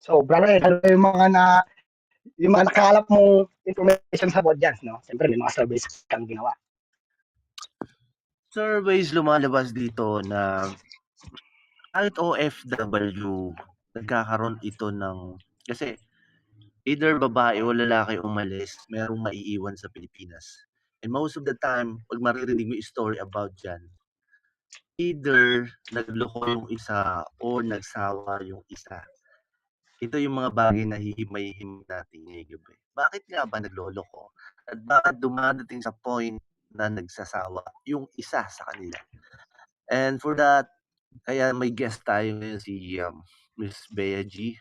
So, brother, ano yung mga nakakalap mo information sa audience, no? Siyempre, may mga surveys kang ginawa. Surveys lumalabas dito na kahit OFW, nagkakaroon ito ng kasi either babae o lalaki umalis, merong maiiwan sa Pilipinas. And most of the time, pag maririnig mo yung story about dyan, either nagloko yung isa o nagsawa yung isa. Ito yung mga bagay na hihimay-himay natin ngayong gabi. Bakit nga ba nagloloko? At bakit dumadating sa point na nagsasawa yung isa sa kanila? And for that, kaya may guest tayo ngayon si Miss Bea G.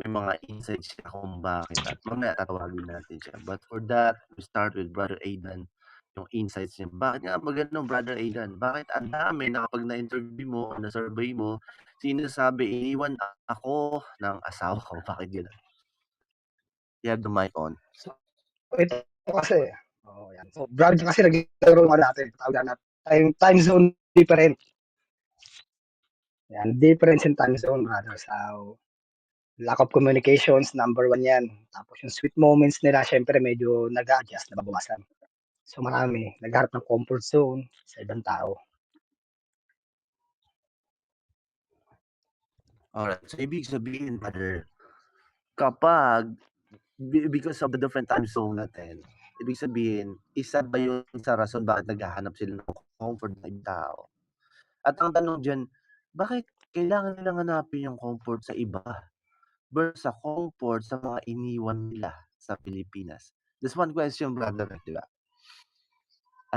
May mga insights siya kung bakit at mamaya tatawagin natin siya. But for that, we start with Brother Aidan. Yung insights niya. Bakit nga ba ganun, Brother Aidan? Bakit ang dami na kapag na-interview mo, na-survey mo, sinasabi, iniwan ako ng asawa ko. Bakit gano'n? You have the mic on. So, ito kasi, yan. So, brother, kasi naglaro nga natin, tawag na time zone different. Yan, difference in time zone, brother. So, lack of communications, number one yan. Tapos yung sweet moments nila, syempre medyo nag-a-adjust, nababawasan. So marami, nagharap ng comfort zone sa ibang tao. Alright. So, ibig sabihin, brother, kapag because of the different time zone natin, ibig sabihin, isa ba yun sa rason bakit naghahanap sila ng comfort ng ibang tao? At ang tanong diyan, bakit kailangan nilang hanapin yung comfort sa iba versus sa comfort sa mga iniwan nila sa Pilipinas? That's one question, brother, di ba?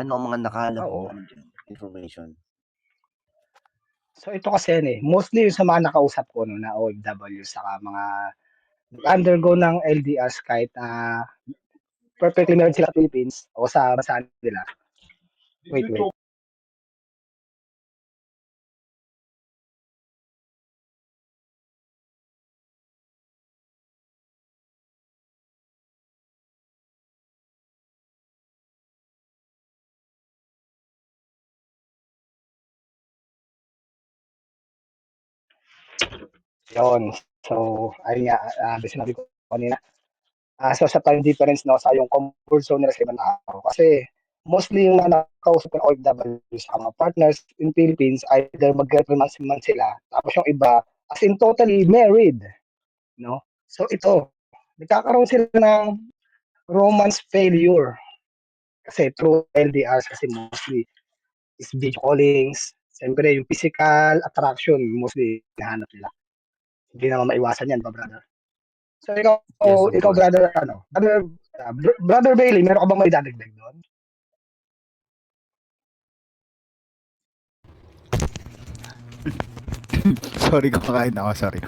Ano ang mga nakalap Oo. mo dyan, information? So ito kasi yan mostly yung sa mga nakausap ko no, na OFW saka mga undergo ng LDRs kahit perfectly married sila sa Philippines o sa bansa nila. Wait. Yun. So, ayun nga, sinabi ko kanina. So, sa time difference, no, sa yung comfort zone nila sa ibang tao. Kasi, mostly yung mga nakausap ng OFW sa mga partners in Philippines, either mag-romance man sila, tapos yung iba, as in totally married, no? So, ito, nagkakaroon sila ng romance failure. Kasi through LDRs, kasi mostly is video callings, siyempre yung physical attraction, mostly hinahanap nila. Hindi naman maiwasan yan, brother. So Yes, of ikaw course. brother, brother Bailey, meron ka bang may dadagdag doon? Sorry, kumakain ako, sorry.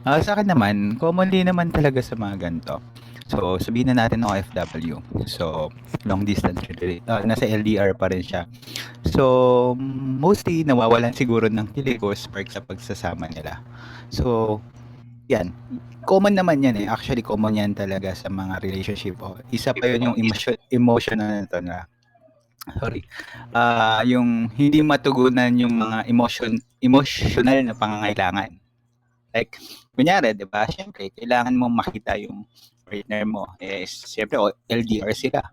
Sa akin naman, commonly naman talaga sa mga ganito. So, sabihin na natin OFW. So, long distance nasa LDR pa rin siya. So, mostly nawawalan siguro ng kiligos spark sa pagsasama nila. So, yan. Common naman yan Actually, common yan talaga sa mga relationship. Isa pa yun yung emotional na ito na yung hindi matugunan yung mga emotional na pangangailangan. Like, kunyari, di ba, syempre, kailangan mo makita yung partner mo. Syempre, LDR sila.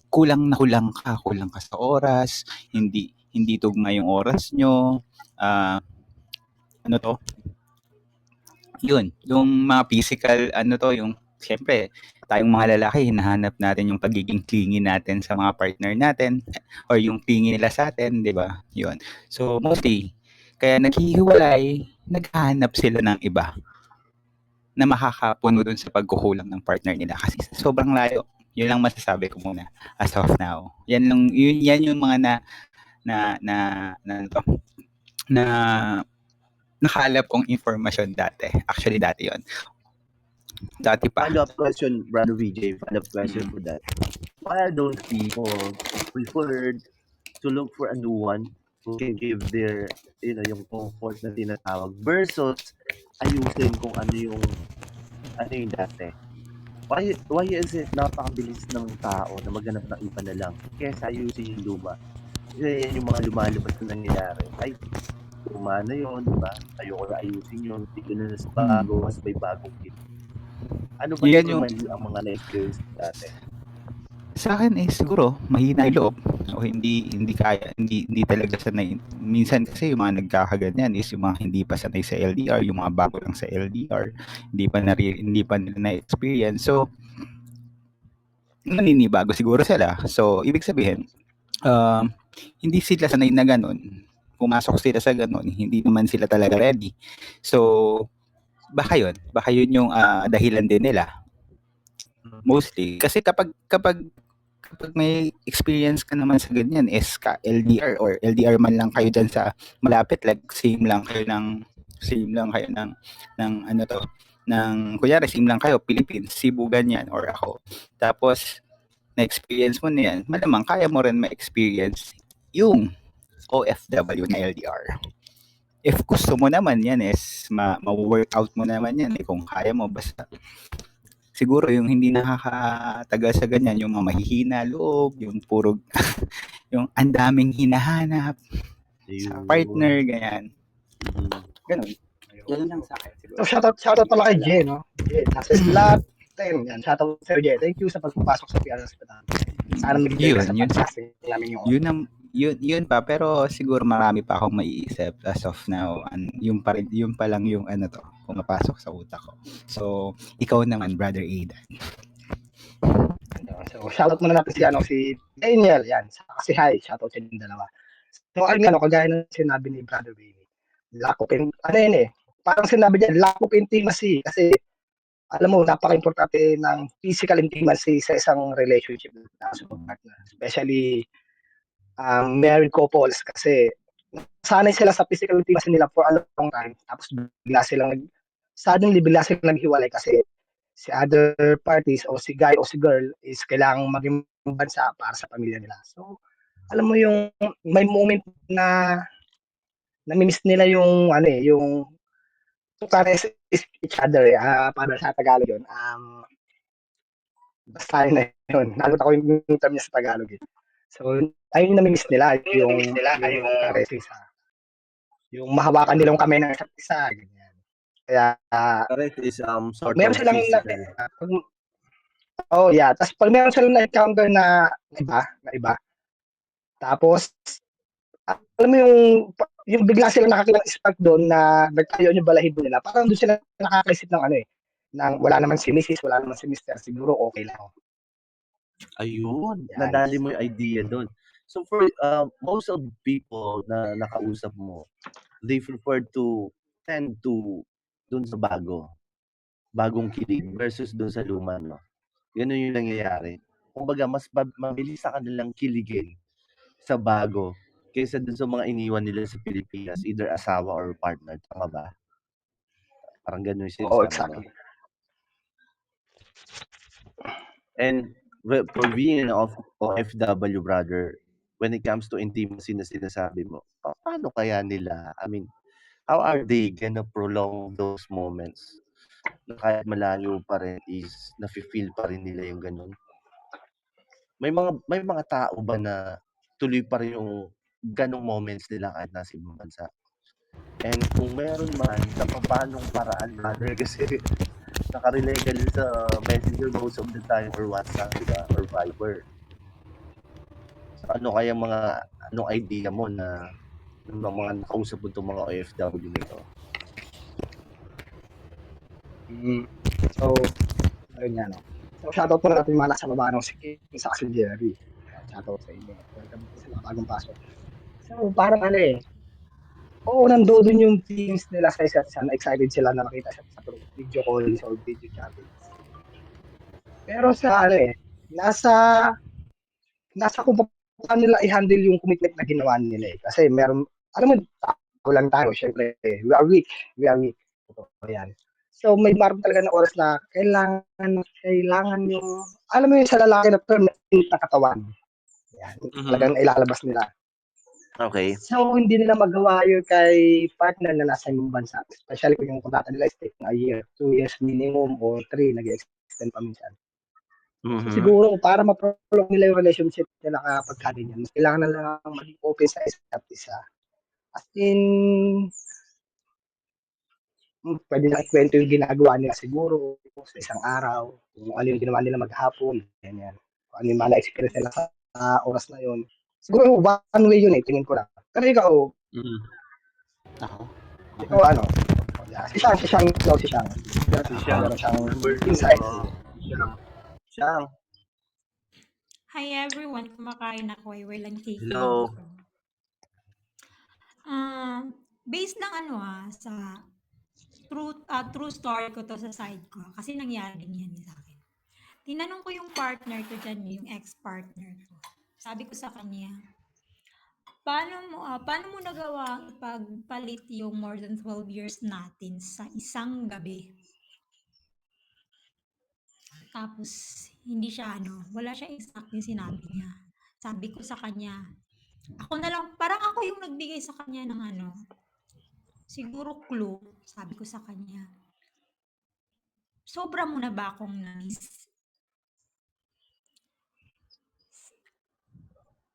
Kulang ka sa oras, hindi tugma yung oras nyo, ano to, yun, yung mga physical, yung, syempre, tayong mga lalaki, hinahanap natin yung pagiging clingy natin sa mga partner natin, or yung clingy nila sa atin, di ba? Yun. So, mostly, kaya naghihiwalay, naghahanap sila ng iba na makakapuno dun sa pagkukulang ng partner nila kasi sobrang layo. Yun lang masasabi ko muna as of now. Yan yung mga na nakalap kong information dati. Actually, dati yon. Dati pa. Follow-up question, Brother VJ. Follow-up question for that. Why are those people preferred to look for a new one who can give their, yung comfort na tinatawag versus ayusin kung ano yung dati? Why is it napakabilis ng tao na maghanap ng iba na lang kaysa ayusin yung luma? Kasi yan yung mga lumalabas na nangyayari. Ay, luma na yun, di ba? Ayoko na ayusin yun, tigil na sa bago, mas may bagong kit. Ano ba Yan yung yung mali ang mga na-experience dati? sa akin siguro mahina yung loob o hindi kaya hindi talaga sanay. Minsan kasi yung mga nagkakaganyan is yung mga hindi pa sanay sa LDR, yung mga bago lang sa LDR, hindi pa nila na-experience. So naninibago siguro sila. So ibig sabihin, hindi sila sanay na ganun. Pumasok sila sa ganun, hindi naman sila talaga ready. So baka yun yung dahilan din nila mostly. Kasi kapag may experience ka naman sa ganyan is ka LDR or LDR man lang kayo dyan sa malapit, like same lang kayo ng ano to, ng kunyari same lang kayo Philippines, Cebu ganyan or ako, tapos na-experience mo na yan, malamang kaya mo rin ma-experience yung OFW na LDR. If gusto mo naman yan is ma-workout mo naman yan kung kaya mo, basta siguro yung hindi nakakatagal sa ganyan, yung mga mahihina loob, yung puro yung ang daming hinahanap sa partner, ganyan. Ganun. Ganun lang sa akin siguro. So shoutout pala kay Jay, no? Jay, nasa slot 10 yan. Shoutout sir Jay. Thank you sa pagpapasok sa PR Hospital. Sana magiging sa podcasting namin yung yun pa, pero siguro marami pa akong maiisip as of now. Yung pa lang yung ano to, pumapasok sa utak ko. So, ikaw naman, Brother Aidan. So, shoutout muna natin si Daniel, yan. Kasi hi, shoutout sa inyong dalawa. So, kagaya ng sinabi ni Brother Baby, parang sinabi niya, lack of intimacy. Kasi, alam mo, napaka-importante ng physical intimacy sa isang relationship na partner. Especially, married couples. Kasi, sanay sila sa physical intimacy nila for a long time. Tapos, suddenly, bigla silang naghiwalay kasi si other parties o si guy o si girl is kailangang maging bansa para sa pamilya nila. So, alam mo yung may moment na nami-miss nila yung yung to caress each other. Para sa Tagalog yun. Basta yun na yun. Nagot ako yung term niya sa Tagalog. So, ayun yung nami-miss nila. Yung caressing sa yung mahawakan nilang kamay ng isa't isa. Ganyan. Kaya, Caress is sort meron of silang physical. yeah. Tapos pag meron silang na-encounter na iba, tapos, alam mo yung bigla silang nakakilang spark doon na nagtayo yung balahibo nila, parang doon sila nakakaisip ng ng wala naman si Mrs., wala naman si Mr., siguro okay lang. Ayun, Yan. nadali mo yung idea doon. So for most of people na nakausap mo, they prefer to tend to dun sa bagong kilig versus dun sa luma, no? Ganun yung nangyayari. Kumbaga, mas mabilis sa kanilang kiligin sa bago kaysa dun sa mga iniwan nila sa Pilipinas, either asawa or partner. Tama ba? Parang ganun yung Oo, sinasabi mo. exactly. And for being an OFW, brother, when it comes to intimacy na sinasabi mo, paano kaya nila, I mean, how are they gonna prolong those moments na kahit malayo pa rin is nafe-feel pa rin nila yung ganun? May mga tao ba na tuloy pa rin yung ganong moments nila kahit nasa ibang bansa? And kung meron man, sa paanong paraan, brother, kasi nakarelay ka din sa Messenger most of the time or WhatsApp, di ba? Or Viber. So, anong idea mo na ng mga nakausap mo itong mga OFW nito? So, ayun nga, no? So, shoutout po natin mga nasa baba, si Kim, sa si Jerry. Shoutout sa inyo. Welcome po sa mga bagong pasok. So, parang oo, nandoon yung feelings nila sa isa't isa. Excited sila na makita siya sa video calls or video chatting. Pero sa nasa kung paano nila i-handle yung commitment na ginawa nila eh. Kasi alam mo, tao lang tayo, syempre, we are weak. Yan. So, may maroon talaga na oras na kailangan yung, alam mo yung sa lalaki na term na katawan. Yan, talagang ilalabas nila. Okay. So, hindi nila magawa yun kay partner na nasa ibang bansa. Especially kung yung kontrata nila is take na a year, 2 years minimum, or 3, nag-extend pa minsan. So, siguro, para ma-prolong nila yung relationship nila kapag ganyan, kailangan na lang maging open sa isa't isa. As in, pwede lang ikwento yung ginagawa nila siguro sa isang araw, kung ano yung ginawa nila maghapon, ganyan. Kung ano yung mga na-experience nila sa oras na yun. Siguro one way yun tingin ko lang. Pero ikaw, Mm. Ako? ikaw ano? Yeah, si Shang daw, si Shang. Si Siang. Meron siyang Number 2. insight. Siang. Hi everyone, kumakain ako eh, walang kikinig Hello. ako. Based ng sa true story ko to sa side ko, kasi nangyari din yan sa akin. Tinanong ko yung partner ko dyan, yung ex-partner ko. Sabi ko sa kanya, paano mo nagawa ipagpalit yung more than 12 years natin sa isang gabi? Tapos, hindi siya wala siya exact yung sinabi niya. Sabi ko sa kanya, ako na lang, parang ako yung nagbigay sa kanya ng siguro clue. Sabi ko sa kanya, sobra mo na ba akong na-miss?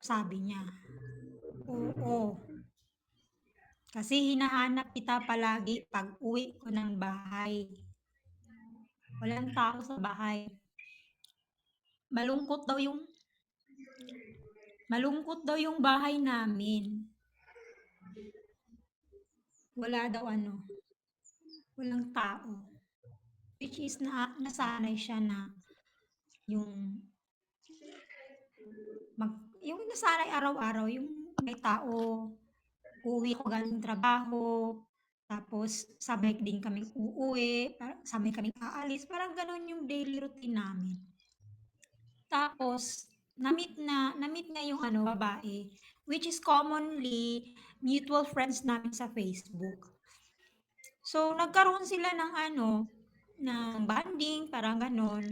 Sabi niya, oo. Kasi hinahanap kita palagi pag uwi ko ng bahay. Walang tao sa bahay. Malungkot daw yung bahay namin. Wala daw walang tao. Which is nasanay siya na yung nasanay araw-araw, yung may tao, uuwi ko galing trabaho, tapos sabay din kaming uuwi, sabay kaming aalis, parang ganun yung daily routine namin. Tapos, na-meet niya yung babae, which is commonly mutual friends namin sa Facebook. So, nagkaroon sila ng ng bonding, parang ganon.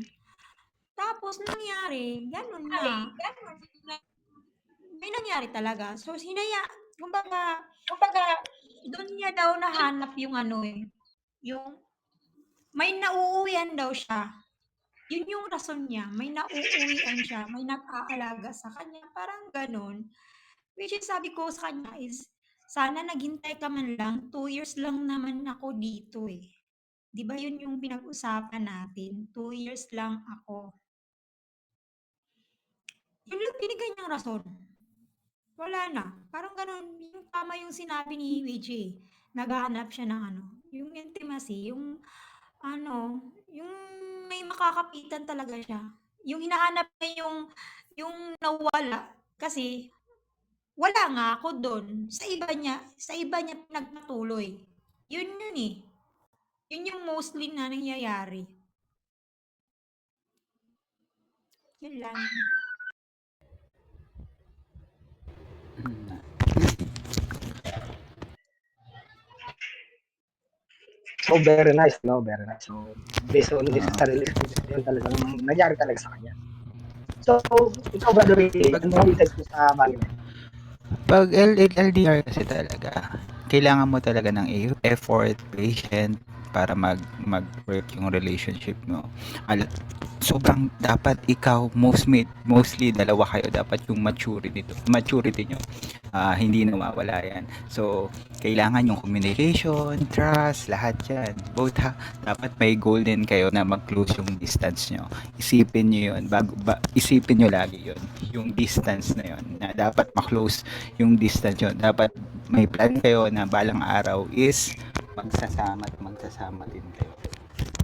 Tapos, nangyari, ganon na. May nangyari talaga. So, kumbaga, doon niya daw nahanap yung yung may nauuwian daw siya. Yun yung rason niya. May nauuwian siya, may nag-aalaga sa kanya, parang ganon. Which is, sabi ko sa kanya is, sana naghintay ka man lang, 2 years lang naman ako dito eh. Di ba yun yung pinag-usapan natin? 2 years lang ako. Yun lang binigay niyang rason. Wala na. Parang ganun, yung tama yung sinabi ni WJ. Naghahanap siya ng yung intimacy, yung yung may makakapitan talaga siya. Yung hinahanap niya yung nawala. Kasi, wala nga ako doon. Sa iba niya pinagpatuloy. Yun eh. Yun yung mostly na nangyayari. Yun lang. So, very nice, no? Very nice. So, based on this sarili experience, yun talagang nangyari talaga sa kanya. So, ikaw, Brother Ricky, ano ang insight mo sa bagay na yun? Pag LDR kasi talaga, kailangan mo talaga ng effort, patient para mag-work yung relationship mo. Sobrang dapat ikaw mostly dalawa kayo, dapat yung maturity nyo hindi nawawala yan. So kailangan yung communication, trust, lahat yan, both dapat may goal din kayo na mag-close yung distance nyo. Isipin nyo yun, isipin nyo lagi yun, yung distance na yun, na dapat ma-close yung distance yun. Dapat may plan kayo na balang araw is magsasama din kayo.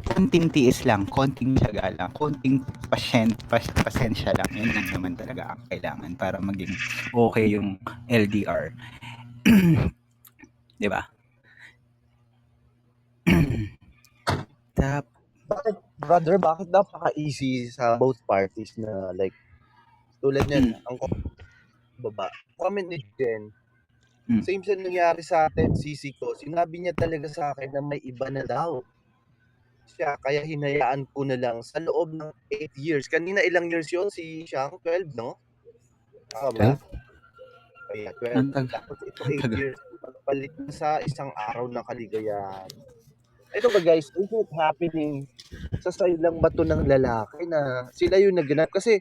Konting tiis lang, konting tiyaga lang, konting pasensya lang. Yun lang naman talaga ang kailangan para maging okay yung LDR. Di ba? Bakit napaka-easy sa both parties na like, tulad niyan, ang comment ni Jen, same sa nangyari sa atin, sisi ko, sinabi niya talaga sa akin na may iba na daw siya, kaya hinayaan ko na lang sa loob ng 8 years. Kanina ilang years yun? Si Shang? 12, no? Ba? Kaya 12. Tapos ito 8 years. Pagpalit na sa isang araw ng kaligayahan. Ito ba guys, is it happening sa side lang ba to ng lalaki na sila yung nagganap? Kasi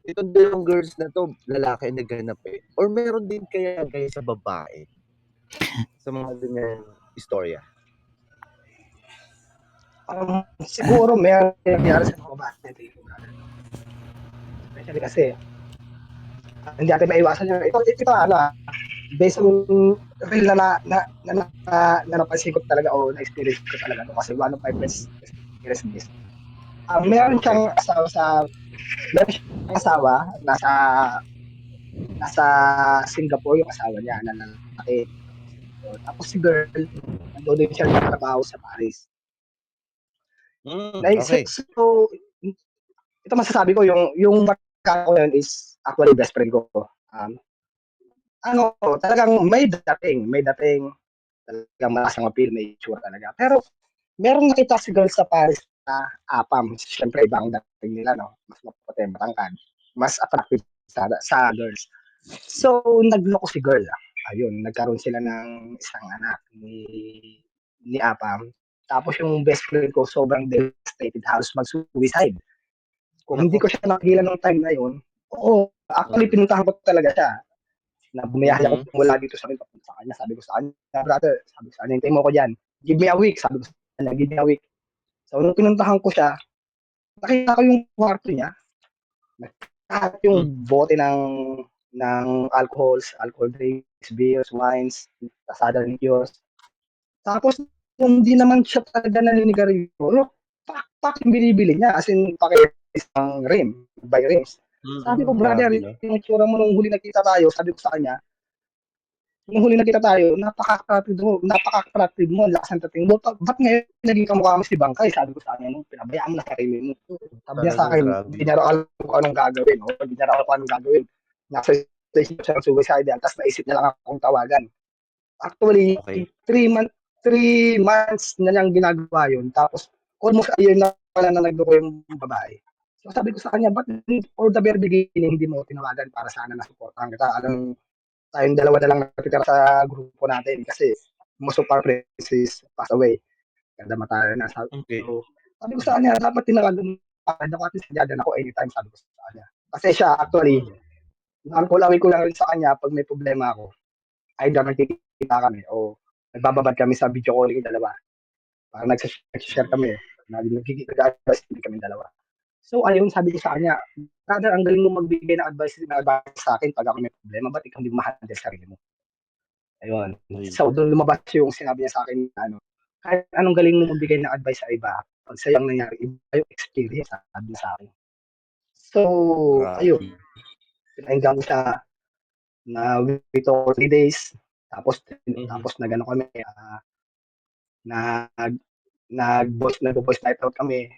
itong dalawang girls na to, lalaki ang nagganap eh. Or meron din kaya guys sa babae sa mga ganyan istorya? Siguro may nangyari sa mga babae dito, brother. Especially kasi, hindi natin maiwasan yun. Ito based on real na napansin ko talaga o na-experience ko talaga to kasi one of my friends experienced this. Meron Okay. siyang asawa, nasa Singapore yung asawa niya na lalaki. Tapos si girl, nandoon din siya nagtatrabaho sa Paris. Okay. So, ito masasabi ko, yung baka ko yun is actually best friend ko. Talagang may dating, talagang malakas ang appeal, may itsura talaga. Pero, meron nakita si girl sa Paris na apam. Siyempre, ibang dating nila, no? Mas maputi, matangkad. Mas attractive sa girls. So, nagloko si girl. Ayun, nagkaroon sila ng isang anak ni apam. Tapos yung best friend ko, sobrang devastated, halos mag-suicide. Kung hindi ko siya napigilan ng time na yun, actually, pinuntahan ko talaga siya. Na bumiyahe ako mula dito sa papunta sa kanya. Sabi ko sa kanya, brother, sabi ko sa kanya, hintay mo ko dyan. Give me a week, sabi ko sa kanya, give me a week. So, nung pinuntahan ko siya, nakita ko yung kwarto niya, lahat yung bote ng alcohol drinks, beers, wines, other liquors. Tapos, hindi naman siya talaga naninigarilyo. Pak yung binibili niya, as in, isang rim, by rims. Sabi ko, brother, Grabe, no? yung tsura mo nung huli nagkita tayo, sabi ko sa kanya, nung huli nakita tayo, napaka-attractive mo, ang lakas ng dating mo. Ba't ngayon naging kamukha mo si Bangkay? Sabi ko sa kanya, nung pinabayaan mo na sarili mo. Sabi niya sa Talagang akin, grabe. hindi niya raw alam kung anong gagawin. Hindi niya raw alam kung anong gagawin. Nasa station siya ng suicidal, tapos naisip niya lang akong tawagan. Actually, Okay. 3 months na niyang ginagawa yun. Tapos, almost a year na pala na nagloko yung babae. So sabi ko sa kanya, ba't for the very beginning, hindi mo tinawagan para sana nasuportahan kita? Alam, tayong dalawa na lang natitira sa grupo natin kasi most of our friends is passed away. Kada matalo na. Okay. Sabi ko sa kanya, dapat tinawagan ako at sinyagan ako anytime, sabi ko sa kanya. Kasi siya, actually, nakulawin ko lang rin sa kanya pag may problema ako. Either nagkikita kami o nagbababad kami sa video calling yung dalawa. Parang nag-share kami. Nagkikita-advice kami dalawa. So, ayun, sabi ko sa kanya, brother, ang galing mo magbigay ng advice sa akin pag ako may problema, ba't ikaw hindi mo ma-handle sarili mo? Ayun. So, doon lumabas yung sinabi niya sa akin na kahit anong galing mo magbigay ng advice sa iba, pag sa'yo ang nangyari, iba yung experience, sabi niya sa akin. So, ayun. Pinahinggan ko siya na wait for 3 days. Tapos nag-ano kami, nag-voice night out kami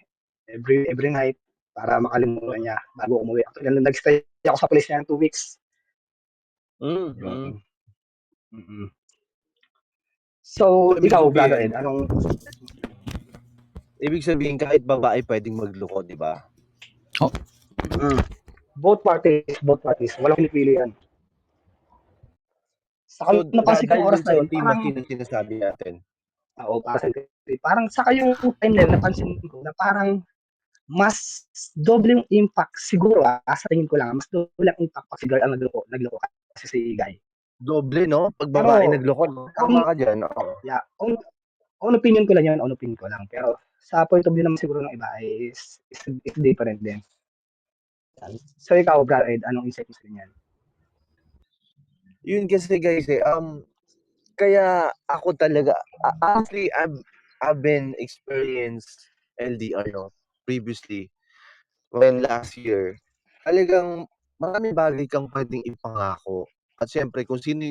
every night para makalimutan niya bago umuwi. Actually, nag-stay ako sa place niya 2 weeks. So, ikaw, brother Ed, anong... Ibig sabihin, kahit babae pwedeng magloko, di ba? Both parties. Walang pinipili yan. So, napansin ko dahil oras dun na sa yun, intimacy na sinasabi natin. Parang saka yung time na yun, napansin ko na parang mas doble yung impact siguro, sa tingin ko lang, mas doble ang impact pag si girl ang nagloko kasi si guy. Doble, no? Pag babae Pero, nagloko, no? Tama ka dyan. Yeah, on opinion ko lang yun, on opinion ko lang. Pero sa point of view naman siguro ng iba is different din. So ikaw, Brad Ed, anong insight mo sa ganyan? Yun kasi guys, kaya ako talaga, honestly, I've been experienced LDR, no? Previously, when last year, talagang maraming bagay kang pwedeng ipangako. At syempre, kung sino,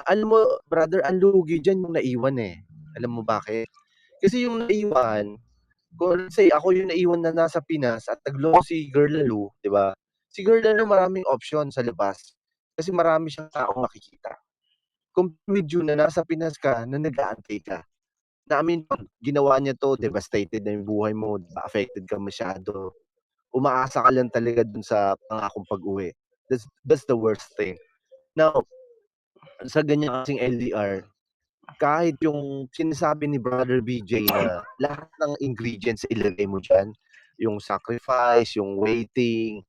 alam mo, brother, ang lugi dyan yung naiwan eh. Alam mo bakit? Kasi yung naiwan, kung let's say, ako yung naiwan na nasa Pinas at nagloko si Girl Lalo, di ba? Si Girl Lalo maraming option sa labas. Kasi marami siyang taong makikita. Compare with you na nasa Pinas ka, na nag-aantay ka. Na ginawa niya to, devastated na yung buhay mo, affected ka masyado. Umaasa ka lang talaga dun sa pangakong pag-uwi. That's the worst thing. Now, sa ganyan kasing LDR, kahit yung sinasabi ni Brother BJ na lahat ng ingredients ilagay mo dyan, yung sacrifice, yung waiting,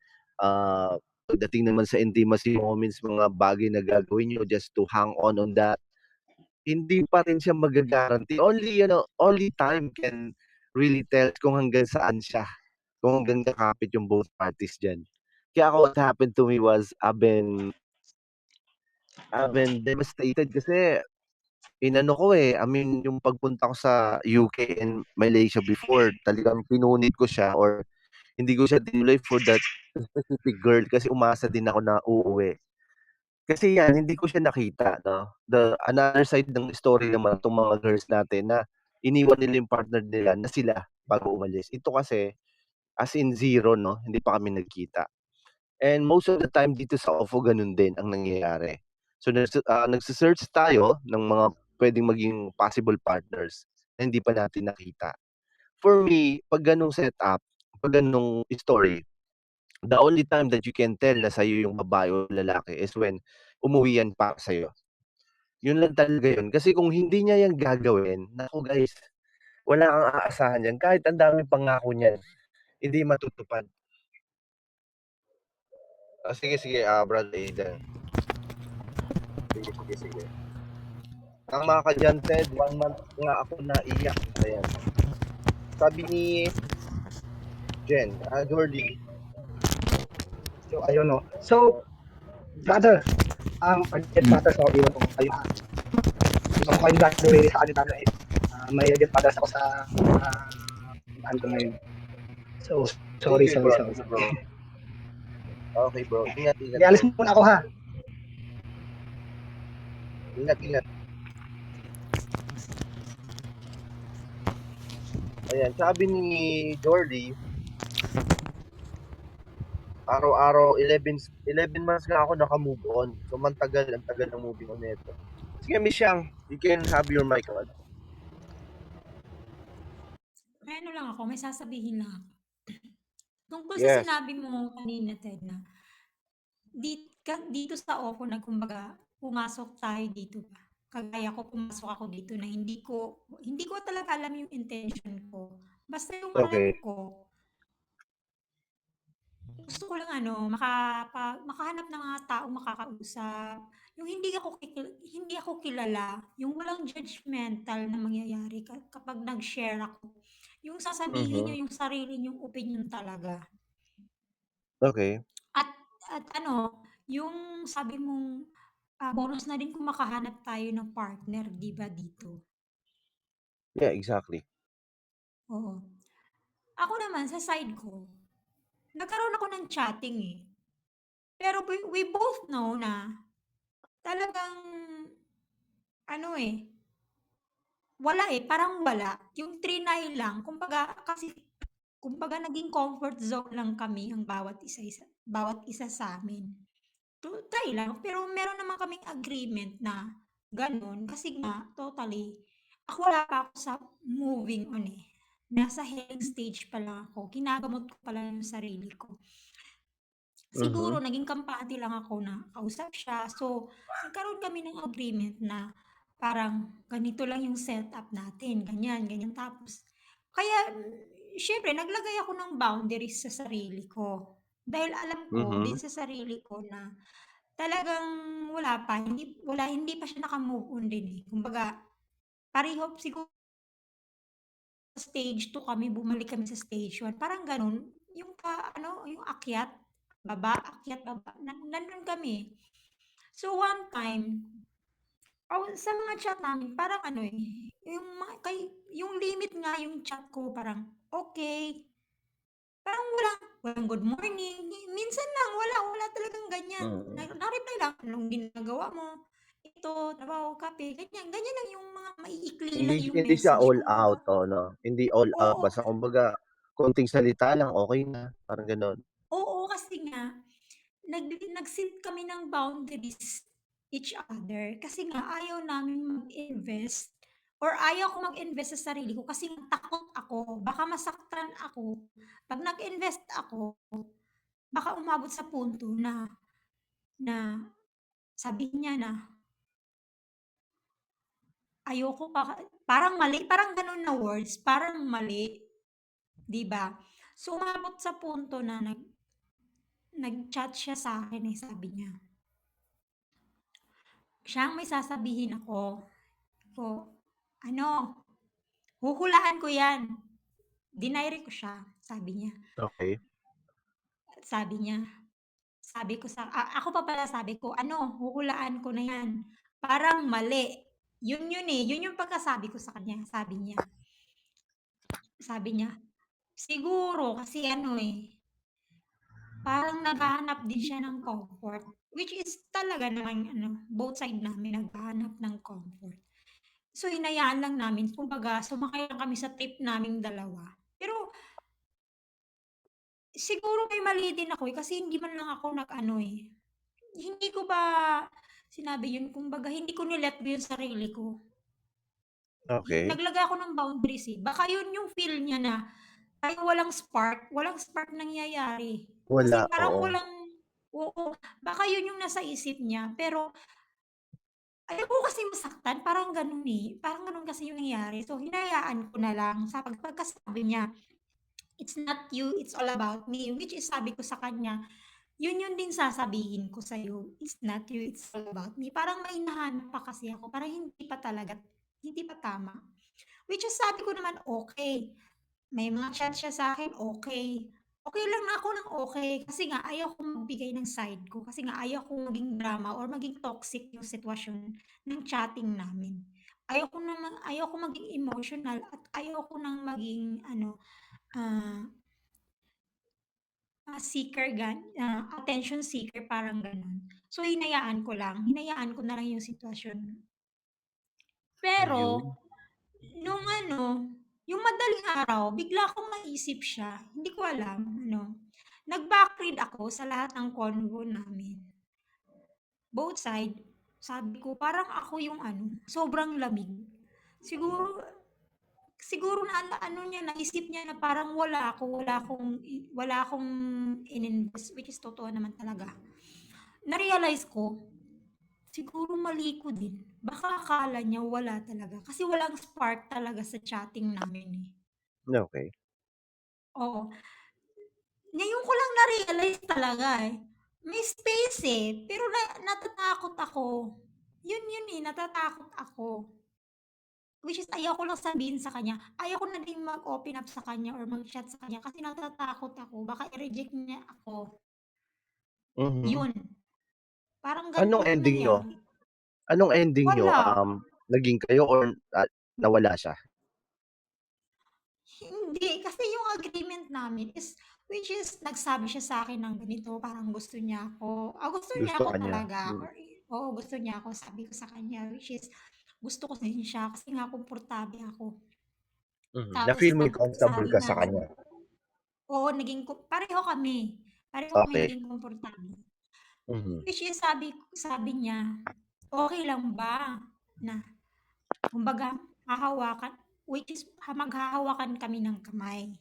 pagdating naman sa intimacy moments, mga bagay na gagawin nyo just to hang on that, hindi pa rin siya magagaranti. Only time can really tell kung hanggang saan siya, kung hanggang kakapit yung both parties diyan. Kaya ako, what happened to me was I've been devastated kasi inano ko I mean, yung pagpunta ko sa UK and Malaysia before, talagang pinunit ko siya or hindi ko siya tinuloy for that specific girl kasi umasa din ako na uuwi. Kasi yan, hindi ko siya nakita, no? The another side ng story naman itong mga girls natin na iniwan nila yung partner nila na sila bago umalis. Ito kasi, as in zero, no? Hindi pa kami nagkita. And most of the time dito sa OFO, ganun din ang nangyayari. So, nagsisearch tayo ng mga pwedeng maging possible partners na hindi pa natin nakita. For me, pag ganung setup, pag ganung story, the only time that you can tell na sa'yo yung babae o lalaki is when umuwi yan para sa'yo. Yun lang talaga yun. Kasi kung hindi niya yan gagawin, naku guys, wala kang aasahan yan. Kahit ang daming pangako niyan, hindi matutupad. Sige, Brad Aidan. Sige. Tama ka dyan, Ted. 1 month nga ako naiyak. Ayan. Sabi ni Jen, Jordy. So, ayun, no. So, brother, again, brother, so, iwan ko kayo. Iwan ko kayo brother, sa akin, brother. May again, brother, ako sa ano ko ngayon. So, sorry. Bro. Okay, bro. Ingat. Ialis muna ako, ha. Ingat. Ayan, sabi ni Jordy, araw-araw 11 months nga ako naka-move on. So, ang tagal ng moving on nito. Sige, Miss Yang, you can have your mic on. May ano lang ako, may sasabihin lang ako. Tungkol Yes. sa sinabi mo kanina, Ted, na dito sa OFO na kumbaga, pumasok tayo dito ba? Kagaya ko, pumasok ako dito na hindi ko talaga alam yung intention ko. Basta yung Okay. alam ko, gusto ko lang makahanap ng mga tao makakausap. Yung hindi ako kilala, yung walang judgmental na mangyayari kapag nag-share ako. Yung sasabihin nyo yung sarili nyong opinion talaga. Okay. At yung sabi mong bonus na din kung makahanap tayo ng partner, di ba, dito? Yeah, exactly. Oo. Ako naman, sa side ko, nagkaroon ako ng chatting eh. Pero we both know na talagang, wala parang wala. Yung trinay lang, kumbaga naging comfort zone lang kami ang bawat isa sa amin. Try lang, pero meron naman kaming agreement na ganun. Kasi nga, totally, wala pa ako sa moving on eh. Nasa healing stage pa lang ako. Kinagamot ko pa lang yung sarili ko. Siguro, naging kampante lang ako na kausap siya. So, nagkaroon kami ng agreement na parang ganito lang yung setup natin. Ganyan. Tapos, kaya, syempre, naglagay ako ng boundaries sa sarili ko. Dahil alam ko din sa sarili ko na talagang hindi pa siya naka-move on din eh. Kumbaga, pareho siguro stage 2 kami, bumalik kami sa stage 1. Parang ganun, yung yung akyat, baba, nandun kami. So one time, sa mga chat namin, parang yung limit nga yung chat ko, parang okay. Parang walang good morning. Minsan lang, wala talagang ganyan. Na-reply lang, anong ginagawa mo? Ito, trabaho, kape, ganyan. Ganyan lang yung mga maiikli lang yung Hindi siya message. all out, no? Hindi all out. Oo, Basta kumbaga, konting salita lang, okay na. Parang ganon. oo, kasi nga, nag-set kami ng boundaries each other. Kasi nga, ayaw namin mag-invest or ayaw ko mag-invest sa sarili ko kasi takot ako. Baka masaktan ako. Pag nag-invest ako, baka umabot sa punto na sabihin niya na ayoko parang mali, parang ganun na words, parang mali, 'di ba? So umabot sa punto na nag-chat siya sa akin sabi niya. Siya ang may sasabihin ako. ko, ano, huhulaan ko yan. Dinayre ko siya, sabi niya. Okay. Sabi niya, ako pa pala sabi ko, huhulaan ko na yan. Parang mali. Yun eh, yun yung pagkasabi ko sa kanya, sabi niya. Sabi niya, siguro kasi parang naghahanap din siya ng comfort. Which is talaga naman, both side namin naghahanap ng comfort. So, hinayaan lang namin. Kumbaga, sumakay lang kami sa trip naming dalawa. Pero, siguro may mali din ako kasi hindi man lang ako hindi ko ba sinabi yun. Kumbaga, hindi ko nilet go yung sarili ko. Okay. Naglagay ako ng boundaries eh. Baka yun yung feel niya na ay walang spark nangyayari. Kasi Wala, parang oo. baka yun yung nasa isip niya. Pero, ayoko kasi masaktan, parang ganun eh. Parang ganun kasi yung nangyari. So, hinayaan ko na lang. Pagkasabi niya, it's not you, it's all about me. Which is sabi ko sa kanya, yun din sasabihin ko sa'yo. It's not you, it's all about me. Parang may nahanap pa kasi ako. Parang hindi pa tama. Which is sabi ko naman, okay. May mga chat siya sa akin, okay. Okay lang na ako ng okay. Kasi nga, ayaw ko magbigay ng side ko. Kasi nga, ayaw ko maging drama or maging toxic yung sitwasyon ng chatting namin. Ayaw ko maging emotional at ayaw ko nang maging, attention seeker, parang ganun. So, hinayaan ko na lang yung sitwasyon. Pero, Ayun. yung madaling araw, bigla akong maisip siya. Hindi ko alam, nag-backread ako sa lahat ng convo namin. Both side, sabi ko, parang ako yung sobrang lamig. Siguro naisip niya na parang wala akong ininvest, which is totoo naman talaga. Na-realize ko, siguro mali ko din. Baka akala niya wala talaga. Kasi walang spark talaga sa chatting namin eh. Okay. Oo. Ngayon ko lang na-realize talaga eh. May space eh. Pero natatakot ako. Yun eh, natatakot ako. Which is ayaw ko lang sabihin sa kanya. Ayaw ko na din mag-open up sa kanya or mag-chat sa kanya kasi natatakot ako. Baka i-reject niya ako. Mhm. Yun. Parang Anong ganun yung ending nyo? nangyari. Anong ending nyo? Wala. Naging kayo or nawala siya? Hindi, kasi yung agreement namin is, which is, nagsabi siya sa akin ng ganito, parang gusto niya ako. Gusto niya Gusto ako ka niya? talaga. Or, gusto niya ako, sabi ko sa kanya, which is, gusto ko din siya kasi nga komportable ako. Tapos, Na-feel mo comfortable sabi ka nga, sa kanya? oo, pareho kami. Pareho kami Okay. naging komportable. Mhm. Which is, sabi niya, okay lang ba na, kumbaga, which is, maghahawakan kami ng kamay.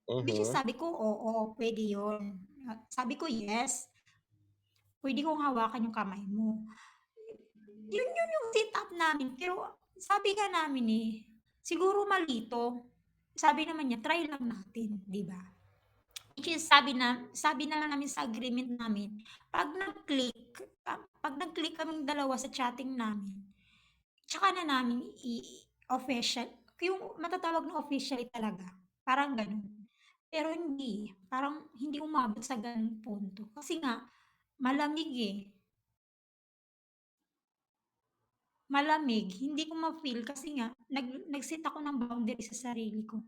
Which is Mhm. sabi ko, oo, pwede yun. Sabi ko, yes. Pwede kong hawakan yung kamay mo. Yun yung sit up namin. Pero sabi nga namin eh, siguro malito. Sabi naman niya, try lang natin, di ba? Which is sabi na lang namin sa agreement namin, pag nag-click kaming dalawa sa chatting namin, tsaka na namin official, yung matatawag na officially talaga. Parang ganun. Pero hindi. Parang hindi umabot sa ganung punto. Kasi nga, malamig eh. Malamig. Hindi ko ma-feel kasi nga, nag-set ako ng boundary sa sarili ko.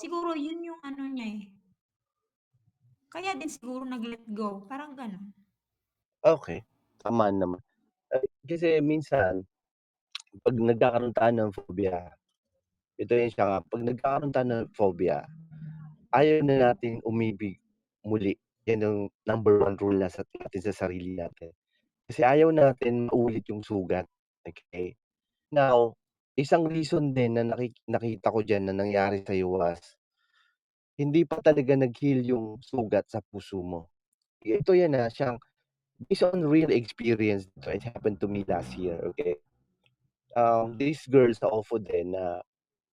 Siguro yun yung niya eh. Kaya din siguro nag-let go. Parang ganun. Okay. Tama naman. Kasi minsan, pag nagkakaroon tayo ng phobia, ito yun siya nga, pag nagkakaroon tayo ng phobia, ayaw na natin umibig muli. Yan yung number 1 rule natin sa sarili natin. Kasi ayaw natin maulit yung sugat. Okay? Now, isang reason din na nakita ko diyan na nangyari sa'yo was, hindi pa talaga nag-heal yung sugat sa puso mo. Ito yan siyang based on real experience. It happened to me last year, okay? This girl sa OFO din na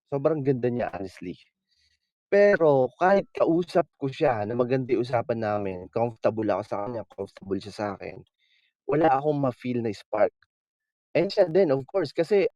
sobrang ganda niya honestly. Pero kahit kausap ko siya na maganda yung usapan namin, comfortable ako sa kanya, comfortable siya sa akin, wala akong ma-feel na spark. And siya din, of course, kasi